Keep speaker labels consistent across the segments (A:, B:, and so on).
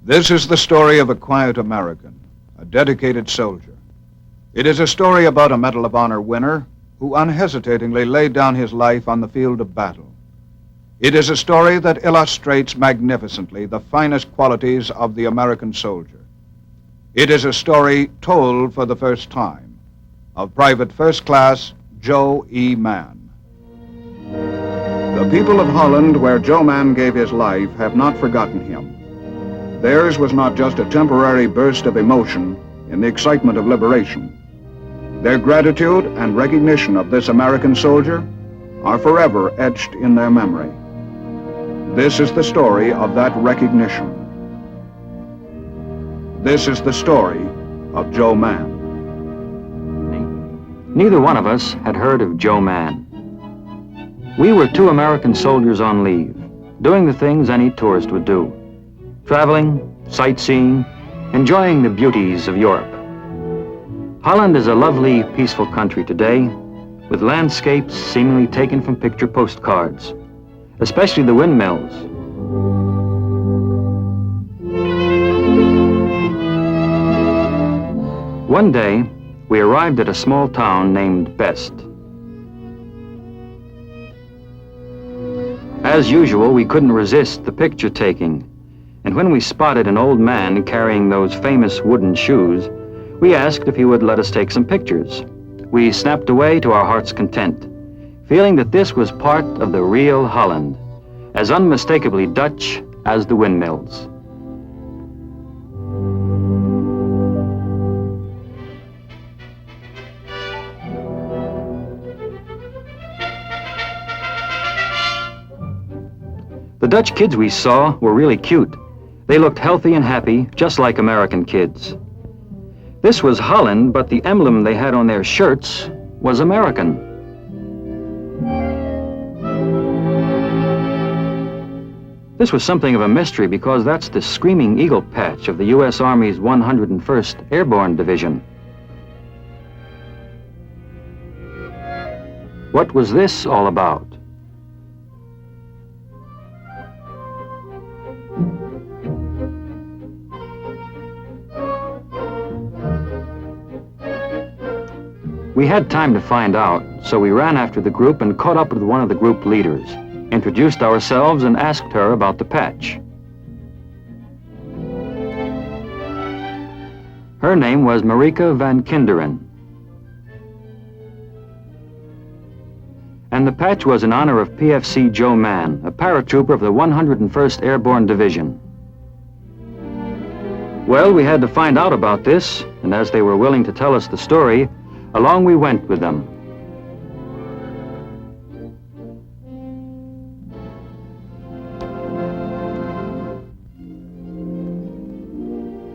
A: This is the story of a quiet American, a dedicated soldier. It is a story about a Medal of Honor winner who unhesitatingly laid down his life on the field of battle. It is a story that illustrates magnificently the finest qualities of the American soldier. It is a story told for the first time of Private First Class Joe E. Mann. The people of Holland, where Joe Mann gave his life, have not forgotten him. Theirs was not just a temporary burst of emotion in the excitement of liberation. Their gratitude and recognition of this American soldier are forever etched in their memory. This is the story of that recognition. This is the story of Joe Mann.
B: Neither one of us had heard of Joe Mann. We were two American soldiers on leave, doing the things any tourist would do. Traveling, sightseeing, enjoying the beauties of Europe. Holland is a lovely, peaceful country today, with landscapes seemingly taken from picture postcards, especially the windmills. One day, we arrived at a small town named Best. As usual, we couldn't resist the picture taking. And when we spotted an old man carrying those famous wooden shoes, we asked if he would let us take some pictures. We snapped away to our heart's content, feeling that this was part of the real Holland, as unmistakably Dutch as the windmills. The Dutch kids we saw were really cute. They looked healthy and happy, just like American kids. This was Holland, but the emblem they had on their shirts was American. This was something of a mystery because that's the Screaming Eagle patch of the U.S. Army's 101st Airborne Division. What was this all about? We had time to find out, so we ran after the group and caught up with one of the group leaders, introduced ourselves and asked her about the patch. Her name was Marika van Kinderen. And the patch was in honor of PFC Joe Mann, a paratrooper of the 101st Airborne Division. Well, we had to find out about this, and as they were willing to tell us the story, along we went with them.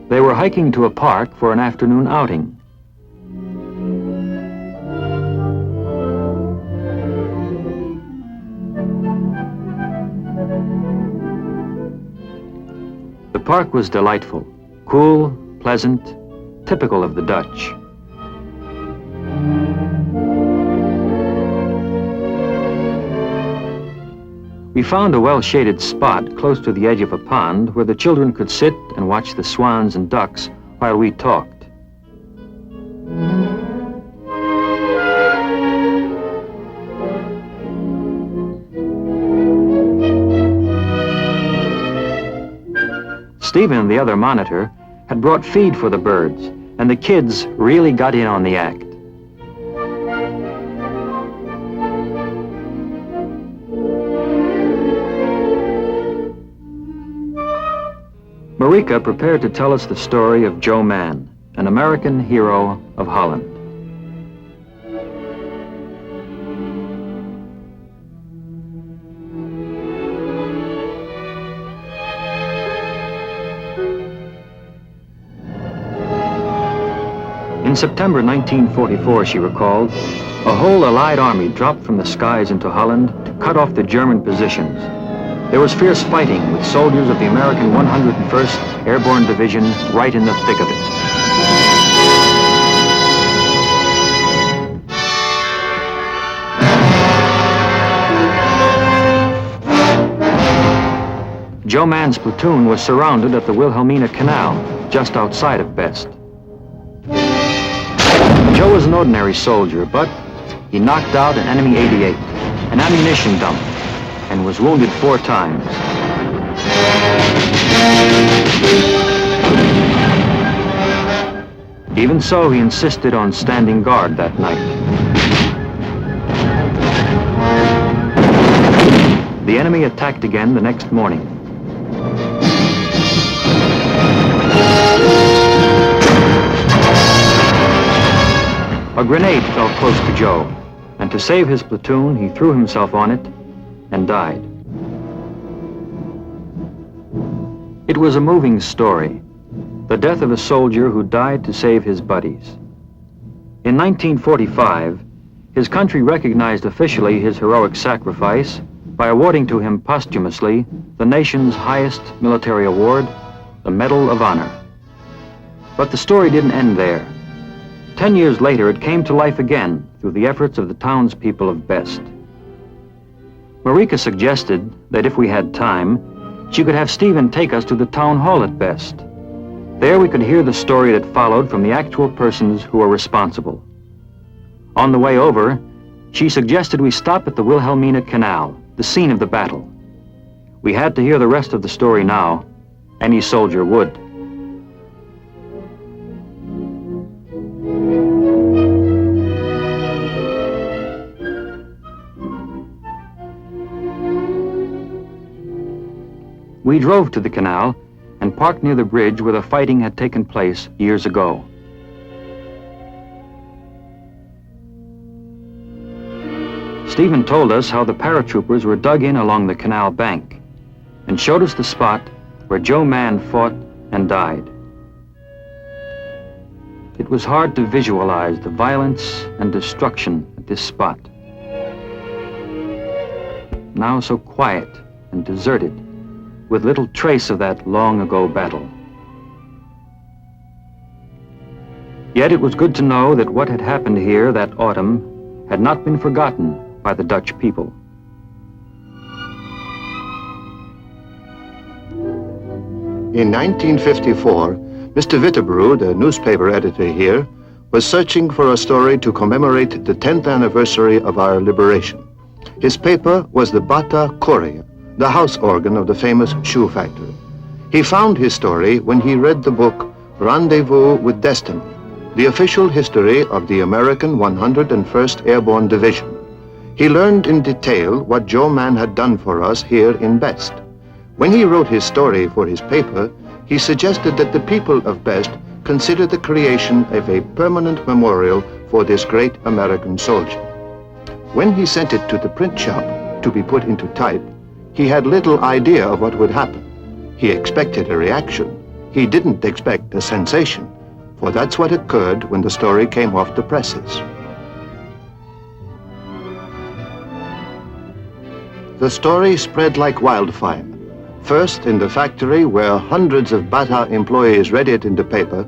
B: They were hiking to a park for an afternoon outing. The park was delightful, cool, pleasant, typical of the Dutch. We found a well-shaded spot close to the edge of a pond where the children could sit and watch the swans and ducks while we talked. Stephen, the other monitor, had brought feed for the birds, and the kids really got in on the act. Marika prepared to tell us the story of Joe Mann, an American hero of Holland. In September 1944, she recalled, a whole Allied army dropped from the skies into Holland to cut off the German positions. There was fierce fighting with soldiers of the American 101st Airborne Division right in the thick of it. Joe Mann's platoon was surrounded at the Wilhelminakanaal, just outside of Best. Joe was an ordinary soldier, but he knocked out an enemy 88, an ammunition dump, and was wounded 4 times. Even so, he insisted on standing guard that night. The enemy attacked again the next morning. A grenade fell close to Joe, and to save his platoon, he threw himself on it and died. It was a moving story, the death of a soldier who died to save his buddies. In 1945, his country recognized officially his heroic sacrifice by awarding to him posthumously the nation's highest military award, the Medal of Honor. But the story didn't end there. 10 years later, it came to life again through the efforts of the townspeople of Best. Marika suggested that if we had time, she could have Stephen take us to the town hall at Best. There we could hear the story that followed from the actual persons who were responsible. On the way over, she suggested we stop at the Wilhelminakanaal, the scene of the battle. We had to hear the rest of the story now. Any soldier would. We drove to the canal and parked near the bridge where the fighting had taken place years ago. Stephen told us how the paratroopers were dug in along the canal bank and showed us the spot where Joe Mann fought and died. It was hard to visualize the violence and destruction at this spot. Now so quiet and deserted, with little trace of that long-ago battle. Yet it was good to know that what had happened here that autumn had not been forgotten by the Dutch people.
C: In 1954, Mr. Wittebrod, a newspaper editor here, was searching for a story to commemorate the 10th anniversary of our liberation. His paper was the Bata Courier, the house organ of the famous shoe factory. He found his story when he read the book Rendezvous with Destiny, the official history of the American 101st Airborne Division. He learned in detail what Joe Mann had done for us here in Best. When he wrote his story for his paper, he suggested that the people of Best consider the creation of a permanent memorial for this great American soldier. When he sent it to the print shop to be put into type, he had little idea of what would happen. He expected a reaction. He didn't expect a sensation, for that's what occurred when the story came off the presses. The story spread like wildfire. First in the factory, where hundreds of Bata employees read it in the paper.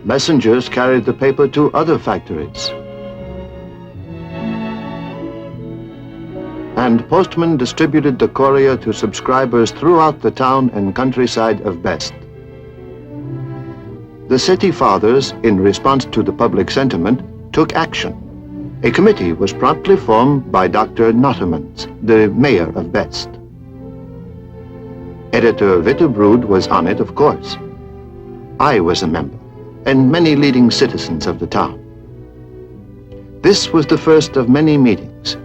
C: Messengers carried the paper to other factories. And postmen distributed the courier to subscribers throughout the town and countryside of Best. The city fathers, in response to the public sentiment, took action. A committee was promptly formed by Dr. Nottemans, the mayor of Best. Editor Wittebrod was on it, of course. I was a member, and many leading citizens of the town. This was the first of many meetings.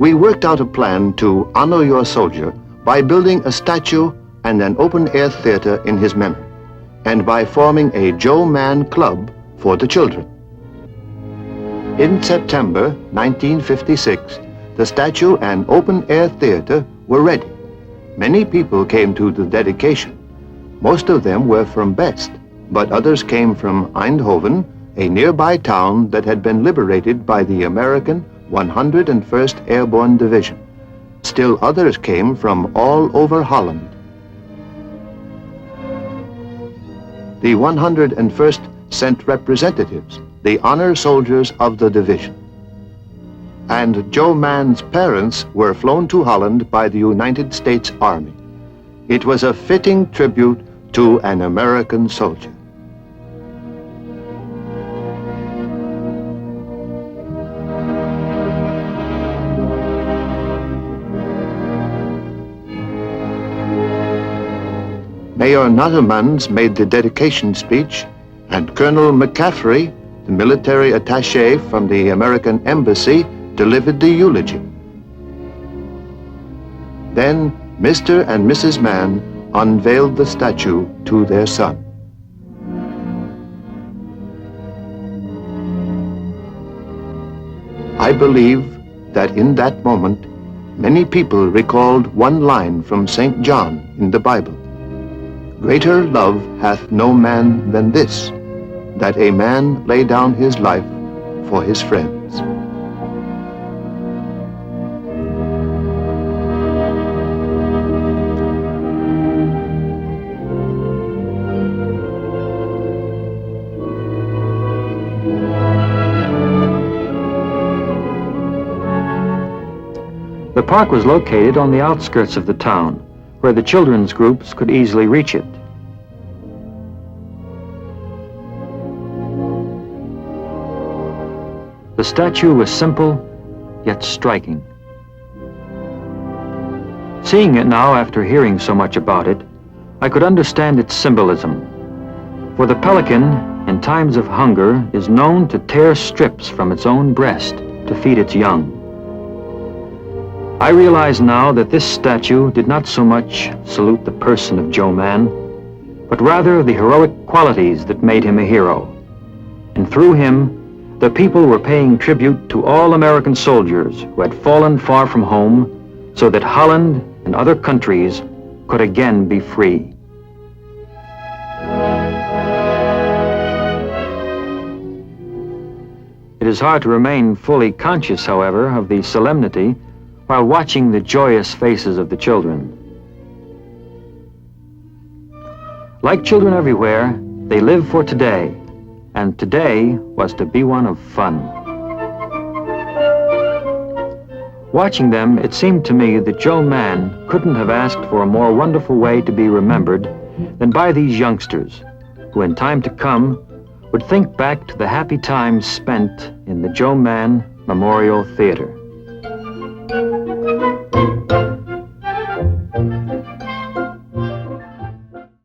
C: We worked out a plan to honor your soldier by building a statue and an open-air theater in his memory, and by forming a Joe Mann Club for the children. In September 1956, the statue and open-air theater were ready. Many people came to the dedication. Most of them were from Best, but others came from Eindhoven, a nearby town that had been liberated by the American 101st Airborne Division. Still others came from all over Holland. The 101st sent representatives, the honor soldiers of the division. and Joe Mann's parents were flown to Holland by the United States Army. It was a fitting tribute to an American soldier. Mayor Nottermans made the dedication speech, and Colonel McCaffrey, the military attaché from the American Embassy, delivered the eulogy. Then Mr. and Mrs. Mann unveiled the statue to their son. I believe that in that moment, many people recalled one line from St. John in the Bible. Greater love hath no man than this, that a man lay down his life for his friends.
B: The park was located on the outskirts of the town, where the children's groups could easily reach it. The statue was simple, yet striking. Seeing it now after hearing so much about it, I could understand its symbolism. For the pelican, in times of hunger, is known to tear strips from its own breast to feed its young. I realize now that this statue did not so much salute the person of Joe Mann, but rather the heroic qualities that made him a hero. And through him, the people were paying tribute to all American soldiers who had fallen far from home so that Holland and other countries could again be free. It is hard to remain fully conscious, however, of the solemnity while watching the joyous faces of the children. Like children everywhere, they live for today, and today was to be one of fun. Watching them, it seemed to me that Joe Mann couldn't have asked for a more wonderful way to be remembered than by these youngsters, who in time to come would think back to the happy times spent in the Joe Mann Memorial Theater.